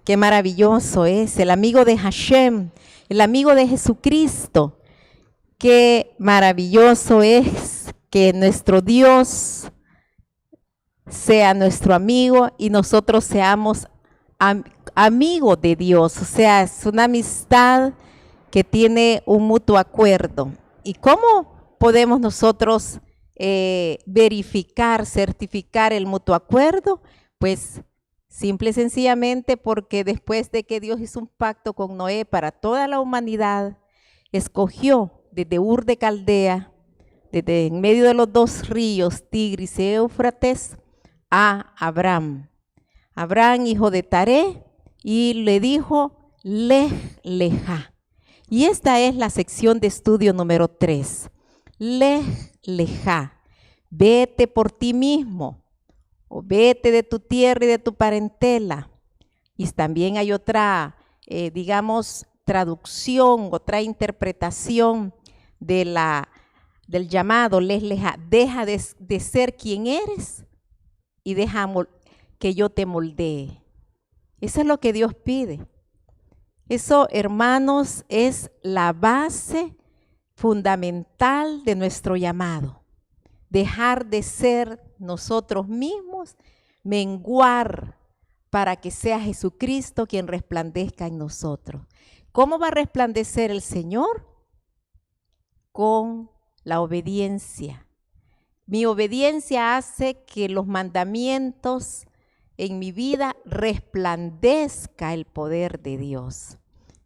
Qué maravilloso es el amigo de Hashem, el amigo de Jesucristo. Qué maravilloso es que nuestro Dios sea nuestro amigo y nosotros seamos amigos de Dios. O sea, es una amistad que tiene un mutuo acuerdo. ¿Y cómo podemos nosotros verificar, certificar el mutuo acuerdo? Pues simple y sencillamente porque después de que Dios hizo un pacto con Noé para toda la humanidad, escogió desde Ur de Caldea, desde en medio de los dos ríos, Tigris y Éufrates, a Abraham. Abraham, hijo de Taré, y le dijo, Lej Lejá. Y esta es la sección de estudio número 3. Lej Lejá. Vete por ti mismo, o vete de tu tierra y de tu parentela. Y también hay otra, digamos, traducción, otra interpretación del llamado Lej Lejá. Deja de ser quien eres y deja que yo te moldee. Eso es lo que Dios pide. Eso, hermanos, es la base fundamental de nuestro llamado. Dejar de ser nosotros mismos, menguar para que sea Jesucristo quien resplandezca en nosotros. ¿Cómo va a resplandecer el Señor? Con la obediencia. Mi obediencia hace que los mandamientos en mi vida resplandezca el poder de Dios.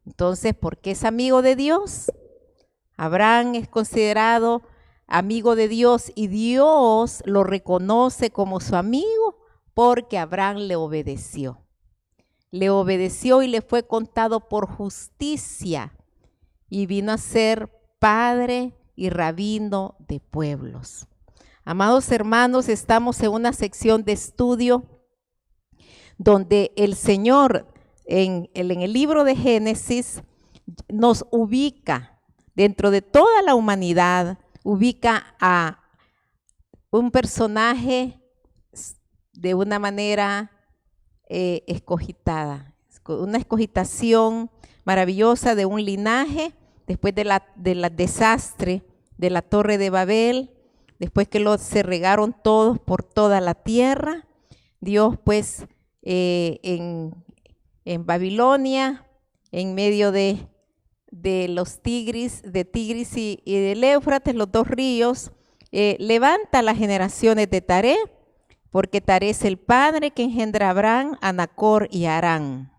Entonces, ¿por qué es amigo de Dios? Abraham es considerado amigo de Dios y Dios lo reconoce como su amigo porque Abraham le obedeció. Le obedeció y le fue contado por justicia y vino a ser padre y rabino de pueblos. Amados hermanos, estamos en una sección de estudio donde el Señor en el libro de Génesis nos ubica dentro de toda la humanidad, ubica a un personaje de una manera escogitada, una escogitación maravillosa de un linaje después del desastre de la Torre de Babel, después que se regaron todos por toda la tierra. Dios pues en Babilonia, en medio de los Tigris y del Éufrates, los dos ríos, levanta las generaciones de Taré, porque Taré es el padre que engendra a Abraham, a Nacor y a Harán.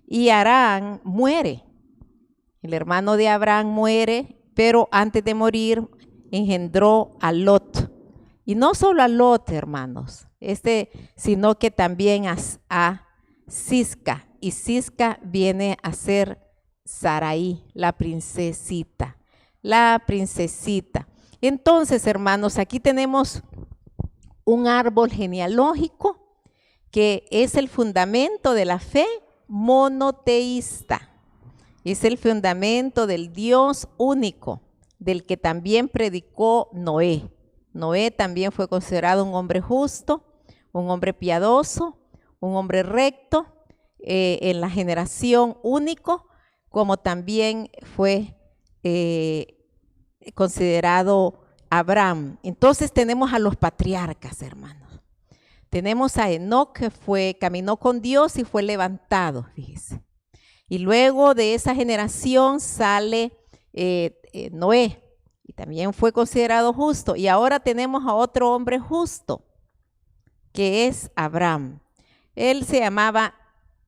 Y Harán muere, el hermano de Abraham muere, pero antes de morir engendró a Lot. Y no solo a Lot, hermanos, sino que también a Sisca. Y Sisca viene a ser Sarai, la princesita. La princesita. Entonces, hermanos, aquí tenemos un árbol genealógico que es el fundamento de la fe monoteísta. Es el fundamento del Dios único, del que también predicó Noé. Noé también fue considerado un hombre justo, un hombre piadoso, un hombre recto, en la generación único, como también fue considerado Abraham. Entonces tenemos a los patriarcas, hermanos. Tenemos a Enoc, que caminó con Dios y fue levantado, fíjese. Y luego de esa generación sale Noé, y también fue considerado justo. Y ahora tenemos a otro hombre justo, que es Abraham. Él se llamaba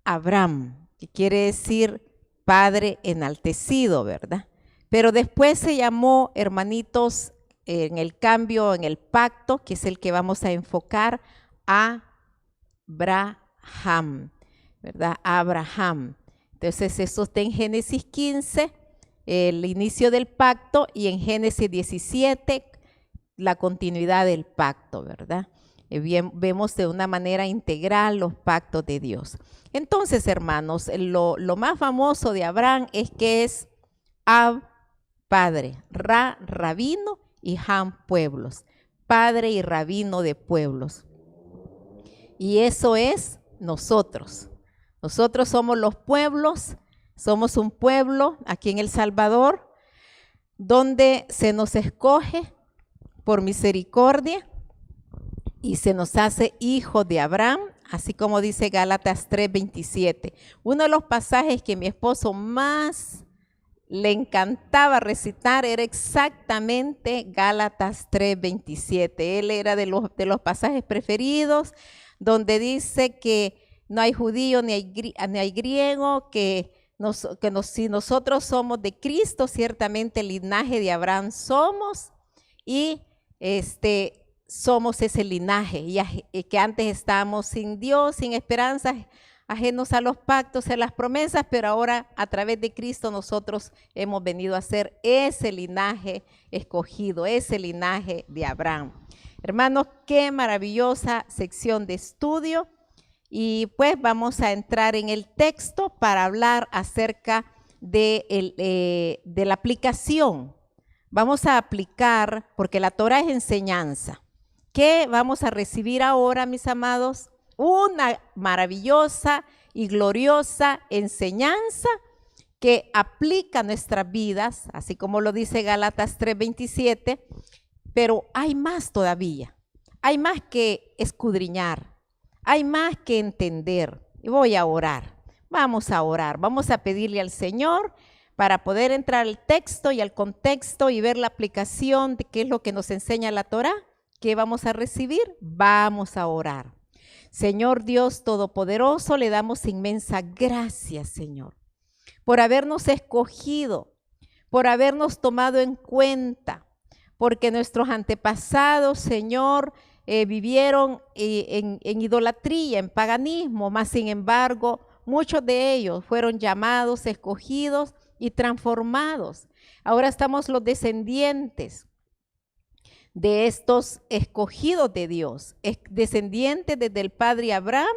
Abraham, que quiere decir padre enaltecido, ¿verdad? Pero después se llamó, hermanitos, en el cambio, en el pacto, que es el que vamos a enfocar, Abraham, ¿verdad? Abraham. Entonces eso está en Génesis 15, el inicio del pacto, y en Génesis 17, la continuidad del pacto, ¿verdad? Bien, vemos de una manera integral los pactos de Dios. Entonces, hermanos, lo más famoso de Abraham es que es Ab, padre, Ra, rabino, y Ham, pueblos, padre y rabino de pueblos. Y eso es nosotros. Nosotros somos los pueblos, somos un pueblo aquí en El Salvador, donde se nos escoge por misericordia y se nos hace hijos de Abraham, así como dice Gálatas 3:27. Uno de los pasajes que mi esposo más le encantaba recitar era exactamente Gálatas 3:27. Él era de los pasajes preferidos, donde dice que no hay judío ni hay griego, si nosotros somos de Cristo, ciertamente el linaje de Abraham somos, y somos ese linaje, y que antes estábamos sin Dios, sin esperanzas, ajenos a los pactos, a las promesas, pero ahora a través de Cristo nosotros hemos venido a ser ese linaje escogido, ese linaje de Abraham. Hermanos, qué maravillosa sección de estudio. Y pues vamos a entrar en el texto para hablar acerca de la aplicación. Vamos a aplicar, porque la Torah es enseñanza. ¿Qué vamos a recibir ahora, mis amados? Una maravillosa y gloriosa enseñanza que aplica a nuestras vidas, así como lo dice Gálatas 3:27, pero hay más todavía. Hay más que escudriñar. Hay más que entender. Y voy a orar. Vamos a orar. Vamos a pedirle al Señor para poder entrar al texto y al contexto y ver la aplicación de qué es lo que nos enseña la Torá. ¿Qué vamos a recibir? Vamos a orar. Señor Dios Todopoderoso, le damos inmensa gracias, Señor, por habernos escogido, por habernos tomado en cuenta, porque nuestros antepasados, Señor, vivieron en idolatría, en paganismo, mas sin embargo, muchos de ellos fueron llamados, escogidos y transformados. Ahora estamos los descendientes de estos escogidos de Dios, descendientes desde el padre Abraham,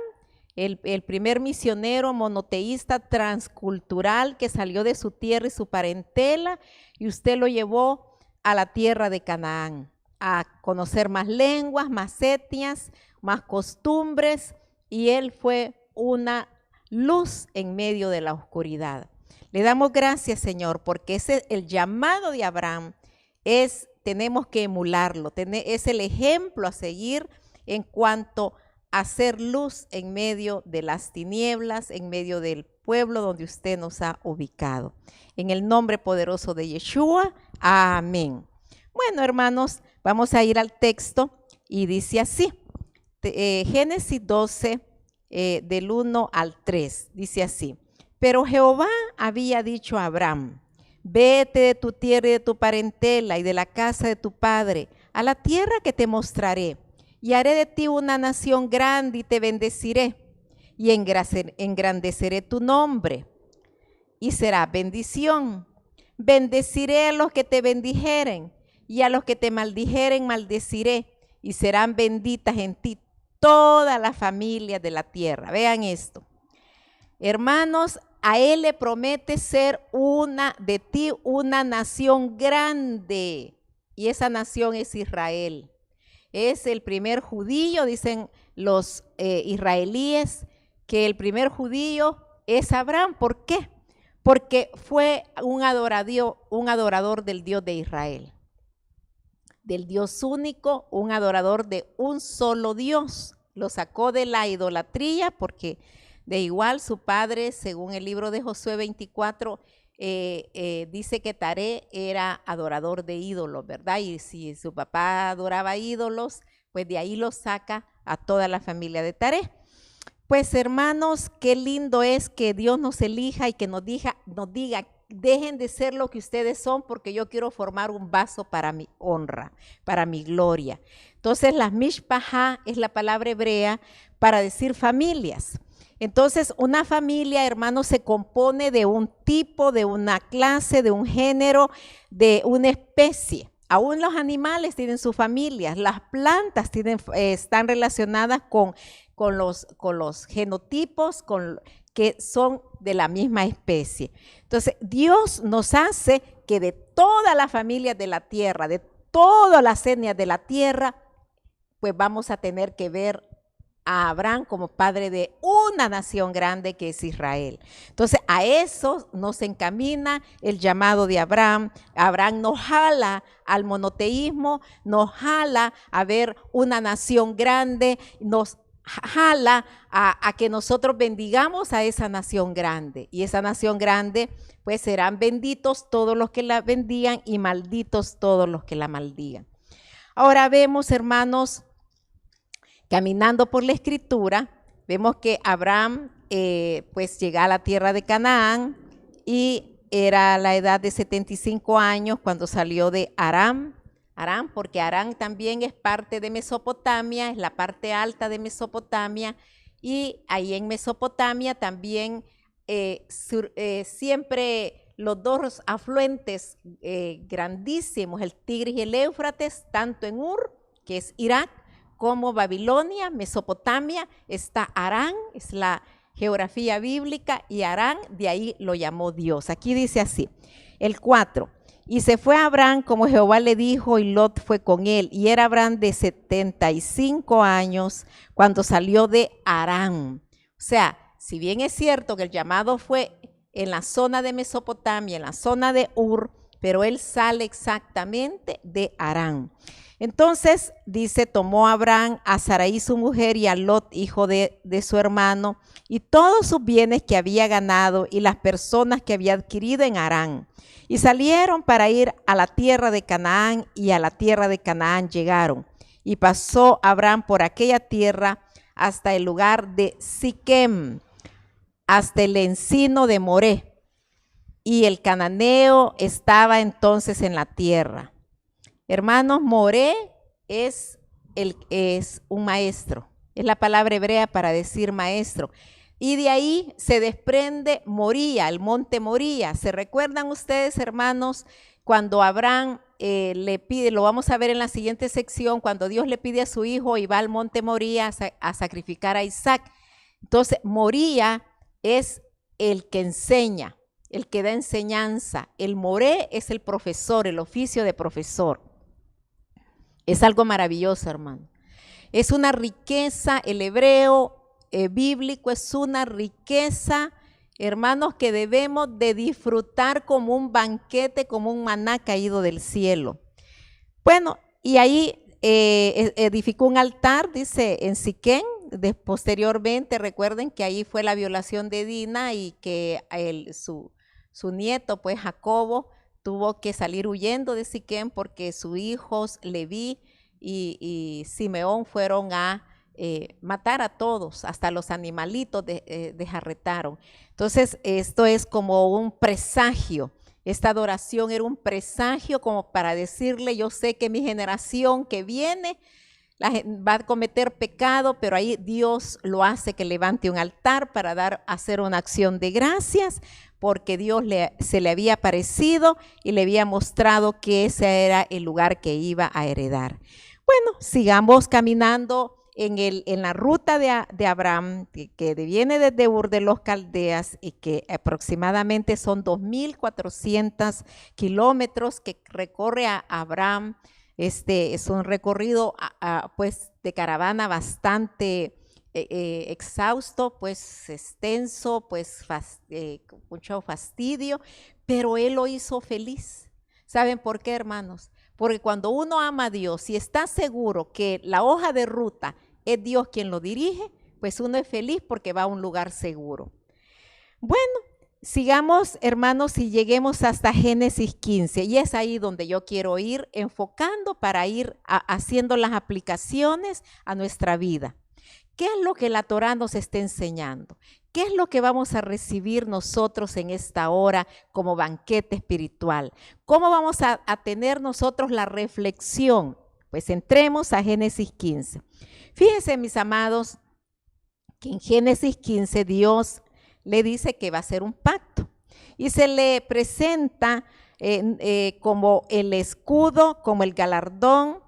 el primer misionero monoteísta transcultural que salió de su tierra y su parentela, y usted lo llevó a la tierra de Canaán, a conocer más lenguas, más etnias, más costumbres, y él fue una luz en medio de la oscuridad. Le damos gracias, Señor, porque el llamado de Abraham tenemos que emularlo, es el ejemplo a seguir en cuanto a hacer luz en medio de las tinieblas, en medio del pueblo donde usted nos ha ubicado. En el nombre poderoso de Yeshua, amén. Bueno, hermanos, vamos a ir al texto y dice así, Génesis 12, del 1 al 3, dice así. Pero Jehová había dicho a Abraham, vete de tu tierra y de tu parentela y de la casa de tu padre, a la tierra que te mostraré, y haré de ti una nación grande y te bendeciré, y engrandeceré tu nombre, y será bendición. Bendeciré a los que te bendijeren, y a los que te maldijeren maldeciré, y serán benditas en ti todas las familias de la tierra. Vean esto. Hermanos, a él le promete ser de ti una nación grande, y esa nación es Israel. Es el primer judío, dicen los israelíes, que el primer judío es Abraham. ¿Por qué? Porque fue un adorador del Dios de Israel, del Dios único, un adorador de un solo Dios. Lo sacó de la idolatría porque de igual su padre, según el libro de Josué 24, dice que Taré era adorador de ídolos, ¿verdad? Y si su papá adoraba ídolos, pues de ahí lo saca a toda la familia de Taré. Pues hermanos, qué lindo es que Dios nos elija y que nos diga, dejen de ser lo que ustedes son, porque yo quiero formar un vaso para mi honra, para mi gloria. Entonces la mishpahá es la palabra hebrea para decir familias. Entonces una familia, hermanos, se compone de un tipo, de una clase, de un género, de una especie. Aún los animales tienen sus familias, las plantas están relacionadas con los genotipos que son de la misma especie. Entonces, Dios nos hace que de todas las familias de la tierra, de todas las etnias de la tierra, pues vamos a tener que ver a Abraham como padre de una nación grande que es Israel. Entonces a eso nos encamina el llamado de Abraham. Abraham nos jala al monoteísmo, nos jala a ver una nación grande, nos jala a que nosotros bendigamos a esa nación grande. Y esa nación grande, pues serán benditos todos los que la bendigan y malditos todos los que la maldigan. Ahora vemos, hermanos, caminando por la escritura, vemos que Abraham pues llega a la tierra de Canaán y era la edad de 75 años cuando salió de Aram, porque Aram también es parte de Mesopotamia, es la parte alta de Mesopotamia, y ahí en Mesopotamia también siempre los dos afluentes grandísimos, el Tigris y el Éufrates, tanto en Ur, que es Irak, como Babilonia, Mesopotamia, está Harán, es la geografía bíblica, y Harán, de ahí lo llamó Dios. Aquí dice así, el 4, y se fue Abraham como Jehová le dijo, y Lot fue con él, y era Abraham de 75 años cuando salió de Harán. O sea, si bien es cierto que el llamado fue en la zona de Mesopotamia, en la zona de Ur, pero él sale exactamente de Harán. Entonces, dice, tomó Abraham a Sarai su mujer y a Lot, hijo de su hermano, y todos sus bienes que había ganado y las personas que había adquirido en Harán. Y salieron para ir a la tierra de Canaán, y a la tierra de Canaán llegaron. Y pasó Abraham por aquella tierra hasta el lugar de Siquem, hasta el encino de Moré. Y el cananeo estaba entonces en la tierra. Hermanos, Moré es un maestro, es la palabra hebrea para decir maestro. Y de ahí se desprende Moría, el monte Moría. ¿Se recuerdan ustedes, hermanos, cuando Abraham le pide, lo vamos a ver en la siguiente sección, cuando Dios le pide a su hijo y va al monte Moría a sacrificar a Isaac? Entonces, Moría es el que enseña, el que da enseñanza. El Moré es el profesor, el oficio de profesor. Es algo maravilloso, hermano. Es una riqueza, el hebreo bíblico es una riqueza, hermanos, que debemos de disfrutar como un banquete, como un maná caído del cielo. Bueno, y ahí edificó un altar, dice, en Siquén. Posteriormente, recuerden que ahí fue la violación de Dina y que su nieto, pues Jacobo, tuvo que salir huyendo de Siquén porque sus hijos Leví y Simeón fueron a matar a todos, hasta los animalitos desarretaron. Entonces, esto es como un presagio. Esta adoración era un presagio como para decirle, yo sé que mi generación que viene va a cometer pecado, pero ahí Dios lo hace que levante un altar para hacer una acción de gracias, porque Dios se le había aparecido y le había mostrado que ese era el lugar que iba a heredar. Bueno, sigamos caminando en la ruta de Abraham, que viene desde Ur de los Caldeas y que aproximadamente son 2.400 kilómetros que recorre a Abraham. Es un recorrido pues de caravana bastante exhausto, pues extenso, pues con mucho fastidio, pero él lo hizo feliz. ¿Saben por qué, hermanos? Porque cuando uno ama a Dios y está seguro que la hoja de ruta es Dios quien lo dirige, pues uno es feliz porque va a un lugar seguro. Bueno, sigamos, hermanos, y lleguemos hasta Génesis 15, y es ahí donde yo quiero ir enfocando para ir haciendo las aplicaciones a nuestra vida. ¿Qué es lo que la Torá nos está enseñando? ¿Qué es lo que vamos a recibir nosotros en esta hora como banquete espiritual? ¿Cómo vamos a tener nosotros la reflexión? Pues entremos a Génesis 15. Fíjense, mis amados, que en Génesis 15 Dios le dice que va a hacer un pacto y se le presenta como el escudo, como el galardón,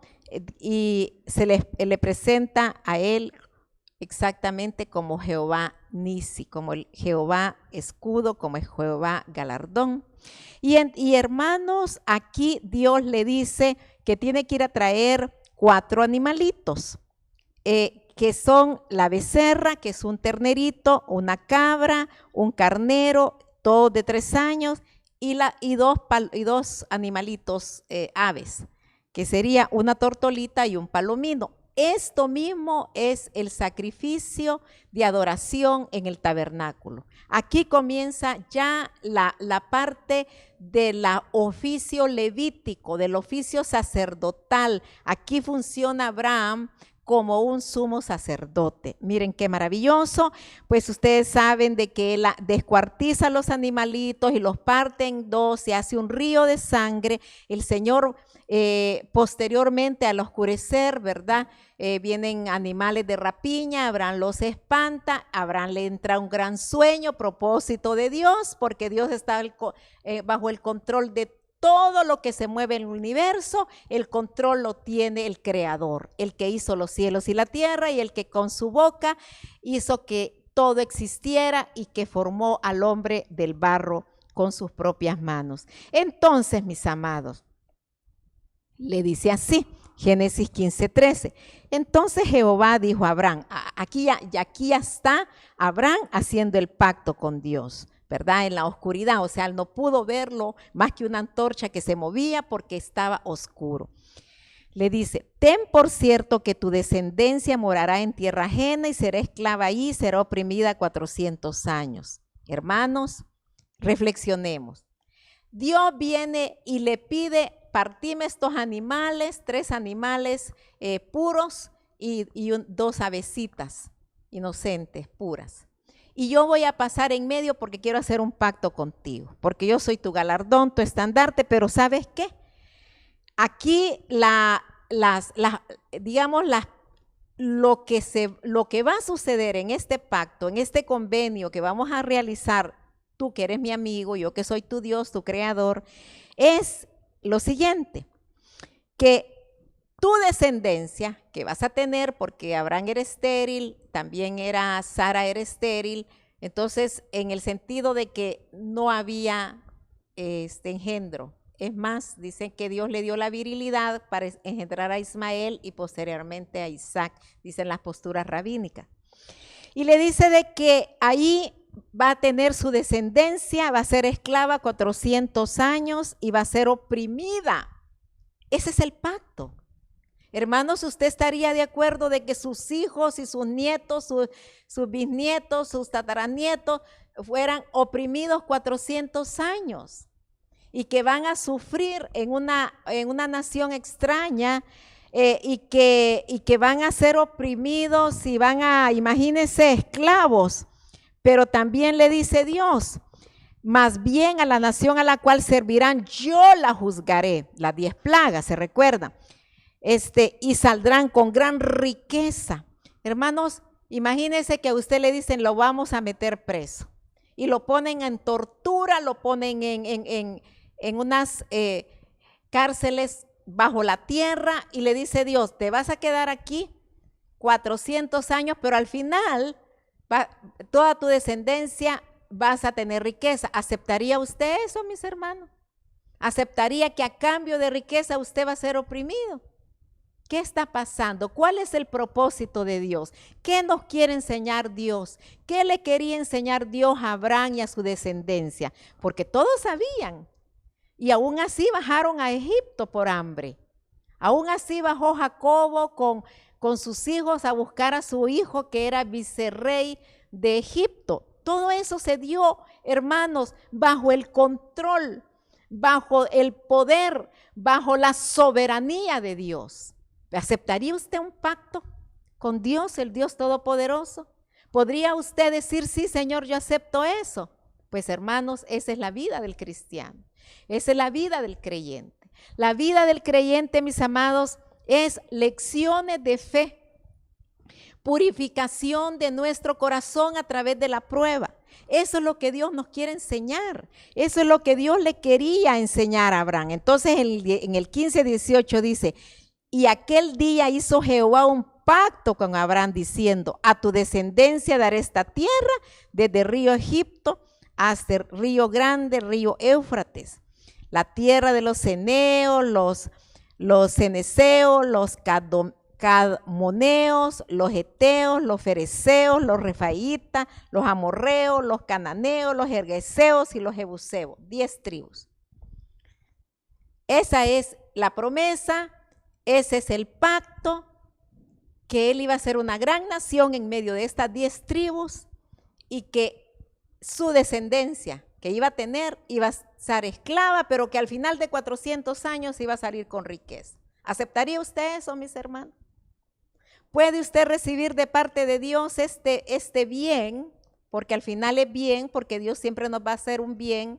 y se le presenta a él exactamente como Jehová Nisi, como el Jehová escudo, como el Jehová galardón. Y hermanos, aquí Dios le dice que tiene que ir a traer 4 animalitos. que son la becerra, que es un ternerito, una cabra, un carnero, todos de 3 años, y dos animalitos aves, que sería una tortolita y un palomino. Esto mismo es el sacrificio de adoración en el tabernáculo. Aquí comienza ya la parte del oficio levítico, del oficio sacerdotal. Aquí funciona Abraham como un sumo sacerdote. Miren qué maravilloso. Pues ustedes saben de que él descuartiza los animalitos y los parte en dos, se hace un río de sangre. El Señor posteriormente al oscurecer, ¿verdad? Vienen animales de rapiña, Abraham los espanta, Abraham le entra un gran sueño, propósito de Dios, porque Dios está bajo el control de todo lo que se mueve en el universo. El control lo tiene el Creador, el que hizo los cielos y la tierra, y el que con su boca hizo que todo existiera y que formó al hombre del barro con sus propias manos. Entonces, mis amados, le dice así, Génesis 15:13. Entonces Jehová dijo a Abraham, aquí ya está Abraham haciendo el pacto con Dios, ¿verdad? En la oscuridad, o sea, él no pudo verlo más que una antorcha que se movía porque estaba oscuro. Le dice, ten por cierto que tu descendencia morará en tierra ajena y será esclava ahí, será oprimida 400 años. Hermanos, reflexionemos. Dios viene y le pide, partime estos animales, 3 animales puros y 2 avecitas inocentes, puras. Y yo voy a pasar en medio porque quiero hacer un pacto contigo, porque yo soy tu galardón, tu estandarte, pero ¿sabes qué? Aquí lo que va a suceder en este pacto, en este convenio que vamos a realizar, tú que eres mi amigo, yo que soy tu Dios, tu creador, es lo siguiente, que tu descendencia que vas a tener, porque Abraham era estéril, también Sara era estéril, entonces en el sentido de que no había engendro. Es más, dicen que Dios le dio la virilidad para engendrar a Ismael y posteriormente a Isaac, dicen las posturas rabínicas. Y le dice de que ahí va a tener su descendencia, va a ser esclava 400 años y va a ser oprimida. Ese es el pacto. Hermanos, ¿usted estaría de acuerdo de que sus hijos y sus nietos, sus bisnietos, sus tataranietos fueran oprimidos 400 años y que van a sufrir en una nación extraña y que van a ser oprimidos y van a, imagínense, esclavos? Pero también le dice Dios, más bien a la nación a la cual servirán, yo la juzgaré. Las 10 plagas, ¿se recuerdan? Y saldrán con gran riqueza. Hermanos, imagínense que a usted le dicen, lo vamos a meter preso. Y lo ponen en tortura, lo ponen en unas cárceles bajo la tierra, y le dice Dios, te vas a quedar aquí 400 años, pero al final toda tu descendencia vas a tener riqueza. ¿Aceptaría usted eso, mis hermanos? ¿Aceptaría que a cambio de riqueza usted va a ser oprimido? ¿Qué está pasando? ¿Cuál es el propósito de Dios? ¿Qué nos quiere enseñar Dios? ¿Qué le quería enseñar Dios a Abraham y a su descendencia? Porque todos sabían. Y aún así bajaron a Egipto por hambre. Aún así bajó Jacobo con sus hijos a buscar a su hijo que era vicerrey de Egipto. Todo eso se dio, hermanos, bajo el control, bajo el poder, bajo la soberanía de Dios. ¿Aceptaría usted un pacto con Dios, el Dios Todopoderoso? ¿Podría usted decir, sí, Señor, yo acepto eso? Pues, hermanos, esa es la vida del cristiano. Esa es la vida del creyente. La vida del creyente, mis amados, es lecciones de fe, purificación de nuestro corazón a través de la prueba. Eso es lo que Dios nos quiere enseñar. Eso es lo que Dios le quería enseñar a Abraham. Entonces en el 15:18 dice, y aquel día hizo Jehová un pacto con Abraham diciendo, a tu descendencia daré esta tierra desde el río Egipto hasta el río grande, río Éufrates, la tierra de los ceneos, los ceneseos, los cadmoneos, los heteos, los fereceos, los refaitas, los amorreos, los cananeos, los gergeseos y los jebuseos. 10 tribus. Esa es la promesa, ese es el pacto, que él iba a ser una gran nación en medio de estas 10 tribus y que su descendencia que iba a tener iba a ser esclava, pero que al final de 400 años iba a salir con riqueza. ¿Aceptaría usted eso, mis hermanos? ¿Puede usted recibir de parte de Dios este bien? Porque al final es bien, porque Dios siempre nos va a hacer un bien.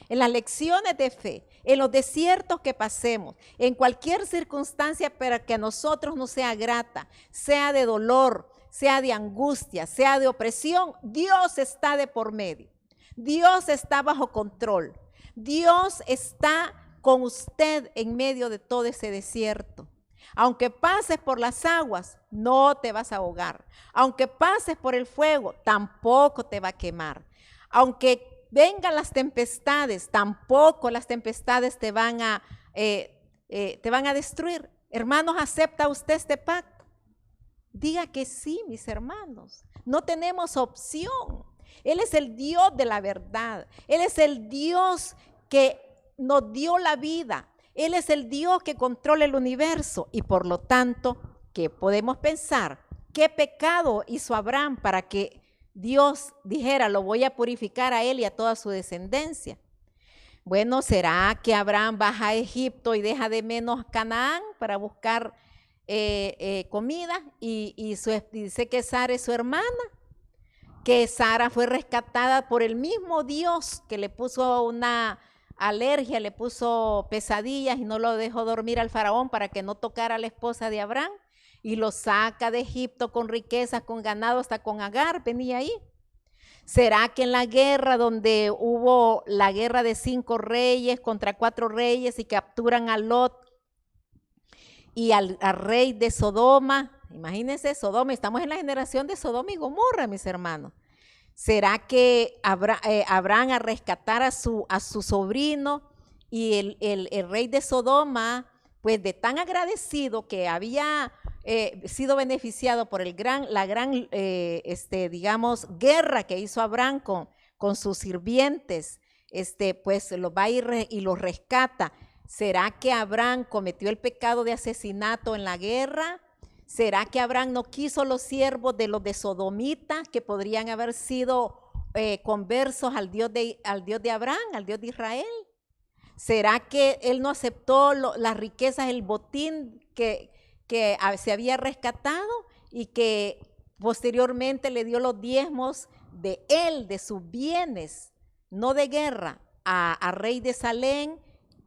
En las lecciones de fe, en los desiertos que pasemos, en cualquier circunstancia para que a nosotros no sea grata, sea de dolor, sea de angustia, sea de opresión, Dios está de por medio. Dios está bajo control. Dios está con usted en medio de todo ese desierto. Aunque pases por las aguas, no te vas a ahogar. Aunque pases por el fuego, tampoco te va a quemar. Aunque vengan las tempestades, tampoco las tempestades te van a destruir. Hermanos, ¿acepta usted este pacto? Diga que sí, mis hermanos. No tenemos opción. Él es el Dios de la verdad. Él es el Dios que nos dio la vida. Él es el Dios que controla el universo y por lo tanto, ¿qué podemos pensar? ¿Qué pecado hizo Abraham para que Dios dijera, lo voy a purificar a él y a toda su descendencia? Bueno, ¿será que Abraham baja a Egipto y deja de menos Canaán para buscar comida? Y dice que Sara es su hermana, que Sara fue rescatada por el mismo Dios que le puso una alergia, le puso pesadillas y no lo dejó dormir al faraón para que no tocara a la esposa de Abraham y lo saca de Egipto con riquezas, con ganado, hasta con Agar venía ahí. ¿Será que en la guerra donde hubo la guerra de 5 reyes contra 4 reyes y capturan a Lot y al rey de Sodoma? Imagínense Sodoma, estamos en la generación de Sodoma y Gomorra, mis hermanos. ¿Será que Abraham a rescatar a su sobrino y el rey de Sodoma, pues de tan agradecido que había sido beneficiado por la gran, digamos, guerra que hizo Abraham con sus sirvientes, pues los va a ir y los rescata? ¿Será que Abraham cometió el pecado de asesinato en la guerra? ¿Será que Abraham no quiso los siervos de los de Sodomita que podrían haber sido conversos al Dios de Abraham, al Dios de Israel? ¿Será que él no aceptó las riquezas, el botín que se había rescatado y que posteriormente le dio los diezmos de él, de sus bienes, no de guerra, a rey de Salem?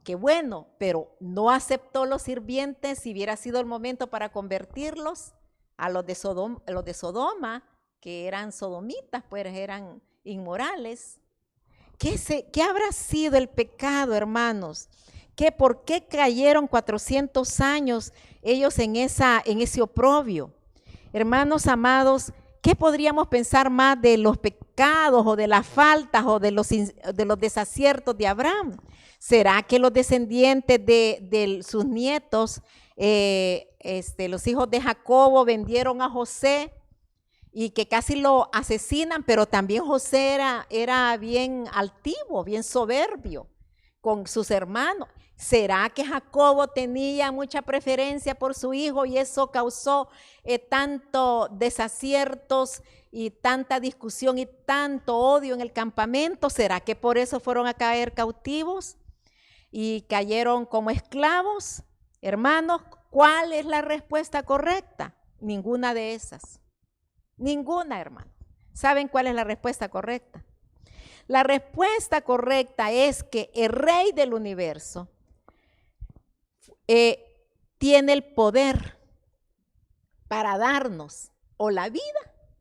Qué bueno, pero no aceptó los sirvientes si hubiera sido el momento para convertirlos a los de Sodoma, que eran sodomitas, pues eran inmorales. ¿Qué habrá sido el pecado, hermanos? ¿Por qué cayeron 400 años ellos en ese oprobio? Hermanos amados, ¿qué podríamos pensar más de los pecados o de las faltas o de los desaciertos de Abraham? ¿Será que los descendientes de sus nietos, los hijos de Jacobo, vendieron a José y que casi lo asesinan? Pero también José era bien altivo, bien soberbio con sus hermanos. ¿Será que Jacobo tenía mucha preferencia por su hijo y eso causó tanto desaciertos y tanta discusión y tanto odio en el campamento? ¿Será que por eso fueron a caer cautivos y cayeron como esclavos? Hermanos, ¿cuál es la respuesta correcta? Ninguna de esas. Ninguna, hermano. ¿Saben cuál es la respuesta correcta? La respuesta correcta es que el Rey del universo tiene el poder para darnos o la vida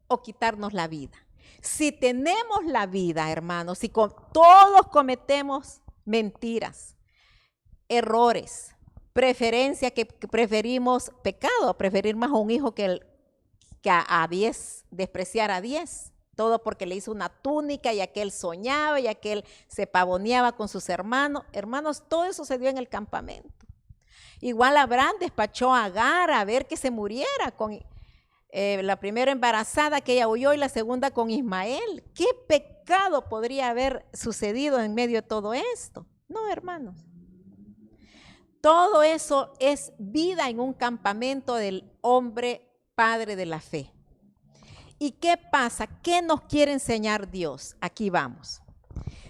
o quitarnos la vida. Si tenemos la vida, hermanos, si todos cometemos mentiras, errores, preferencia, que preferimos pecado, preferir más a un hijo que a 10, despreciar a 10, todo porque le hizo una túnica y aquel soñaba y aquel se pavoneaba con sus hermanos. Hermanos, todo eso se dio en el campamento. Igual Abraham despachó a Agar a ver que se muriera con la primera embarazada, que ella huyó, y la segunda con Ismael. ¿Qué pecado podría haber sucedido en medio de todo esto? No, hermanos. Todo eso es vida en un campamento del hombre padre de la fe. ¿Y qué pasa? ¿Qué nos quiere enseñar Dios? Aquí vamos.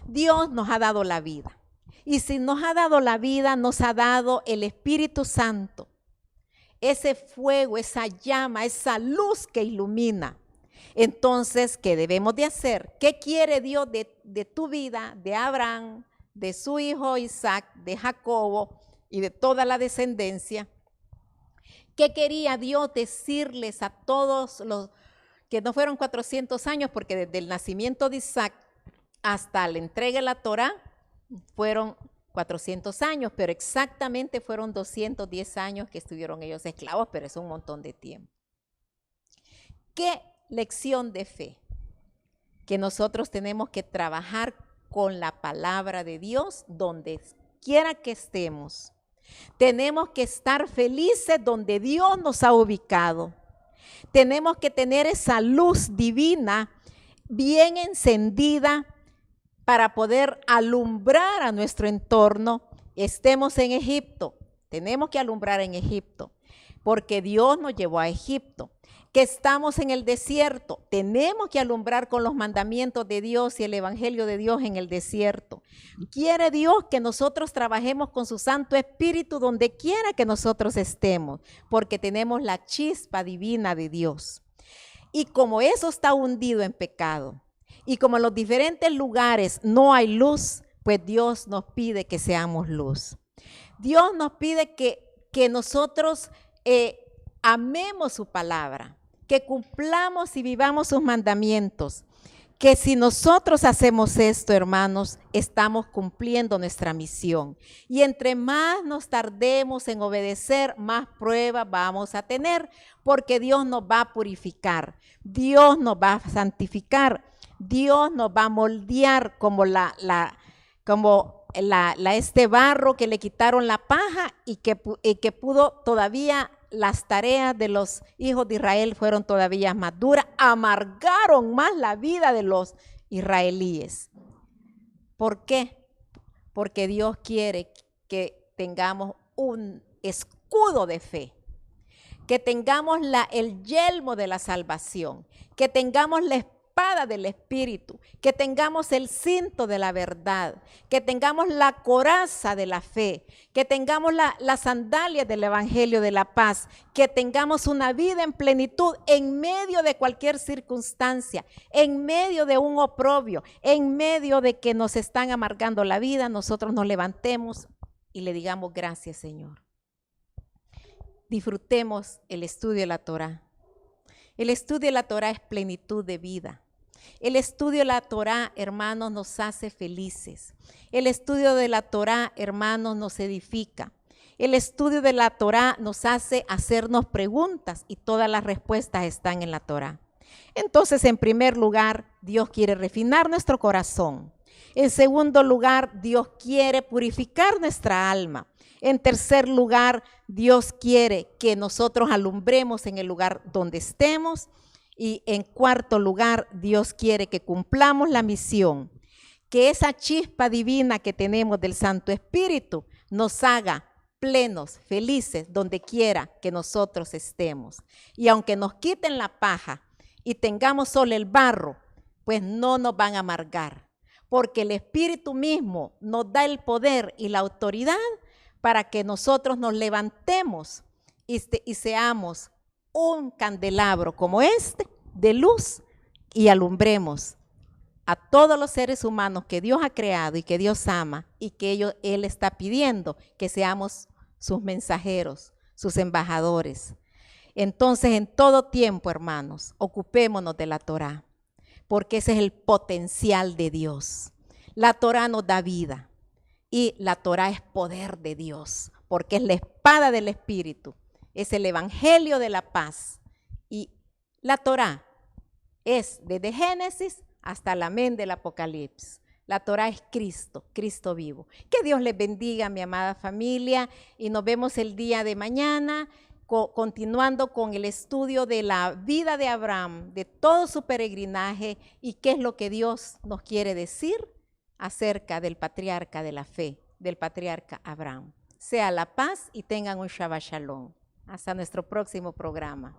Dios nos ha dado la vida. Y si nos ha dado la vida, nos ha dado el Espíritu Santo. Ese fuego, esa llama, esa luz que ilumina. Entonces, ¿qué debemos de hacer? ¿Qué quiere Dios de tu vida, de Abraham, de su hijo Isaac, de Jacobo y de toda la descendencia? ¿Qué quería Dios decirles a todos los que no fueron 400 años? Porque desde el nacimiento de Isaac hasta la entrega de la Torá fueron 400 años, pero exactamente fueron 210 años que estuvieron ellos esclavos, pero es un montón de tiempo. ¿Qué lección de fe? Que nosotros tenemos que trabajar con la palabra de Dios donde quiera que estemos. Tenemos que estar felices donde Dios nos ha ubicado. Tenemos que tener esa luz divina bien encendida para poder alumbrar a nuestro entorno. Estemos en Egipto, tenemos que alumbrar en Egipto, porque Dios nos llevó a Egipto. Que estamos en el desierto, tenemos que alumbrar con los mandamientos de Dios y el evangelio de Dios en el desierto. Quiere Dios que nosotros trabajemos con su Santo Espíritu donde quiera que nosotros estemos, porque tenemos la chispa divina de Dios. Y como eso está hundido en pecado, y como en los diferentes lugares no hay luz, pues Dios nos pide que seamos luz. Dios nos pide que nosotros amemos su palabra, que cumplamos y vivamos sus mandamientos. Que si nosotros hacemos esto, hermanos, estamos cumpliendo nuestra misión. Y entre más nos tardemos en obedecer, más pruebas vamos a tener, porque Dios nos va a purificar, Dios nos va a santificar, Dios nos va a moldear como este barro que le quitaron la paja y que pudo todavía. Las tareas de los hijos de Israel fueron todavía más duras, amargaron más la vida de los israelíes. ¿Por qué? Porque Dios quiere que tengamos un escudo de fe, que tengamos el yelmo de la salvación, que tengamos la espada del Espíritu, que tengamos el cinto de la verdad, que tengamos la coraza de la fe, que tengamos las sandalias del Evangelio de la paz, que tengamos una vida en plenitud en medio de cualquier circunstancia, en medio de un oprobio, en medio de que nos están amargando la vida, nosotros nos levantemos y le digamos gracias, Señor. Disfrutemos el estudio de la Torá. El estudio de la Torá es plenitud de vida. El estudio de la Torá, hermanos, nos hace felices. El estudio de la Torá, hermanos, nos edifica. El estudio de la Torá nos hace hacernos preguntas y todas las respuestas están en la Torá. Entonces, en primer lugar, Dios quiere refinar nuestro corazón. En segundo lugar, Dios quiere purificar nuestra alma. En tercer lugar, Dios quiere que nosotros alumbremos en el lugar donde estemos. Y en cuarto lugar, Dios quiere que cumplamos la misión, que esa chispa divina que tenemos del Santo Espíritu nos haga plenos, felices, donde quiera que nosotros estemos. Y aunque nos quiten la paja y tengamos solo el barro, pues no nos van a amargar, porque el Espíritu mismo nos da el poder y la autoridad para que nosotros nos levantemos y seamos un candelabro como este de luz y alumbremos a todos los seres humanos que Dios ha creado y que Dios ama y que Él está pidiendo que seamos sus mensajeros, sus embajadores. Entonces, en todo tiempo, hermanos, ocupémonos de la Torá, porque ese es el potencial de Dios. La Torá nos da vida y la Torá es poder de Dios, porque es la espada del Espíritu. Es el evangelio de la paz y la Torá es desde Génesis hasta el amén del Apocalipsis. La Torá es Cristo, Cristo vivo. Que Dios les bendiga, mi amada familia, y nos vemos el día de mañana, continuando con el estudio de la vida de Abraham, de todo su peregrinaje y qué es lo que Dios nos quiere decir acerca del patriarca de la fe, del patriarca Abraham. Sea la paz y tengan un Shabbat Shalom. Hasta nuestro próximo programa.